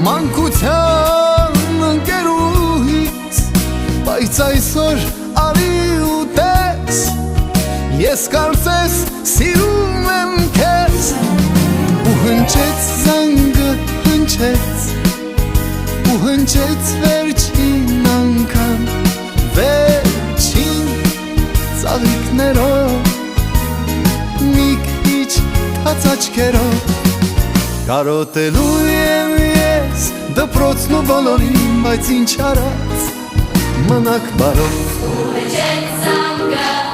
մանկության ընկերուհիս, բայց այսօր արի ու տես, ես կարծես սիրում եմ քեզ։ Ու հնչեց զանգը, հնչեց, ու հնչեց վերջին անգամ, վերջին ծաղիկներով, մի քիչ թաց աչքերով։ Կարոտելու եմ ես դպրոցն ու բոլորին, բայց ինչ արած, մնաք բարով։ Ու հնչեց զանգը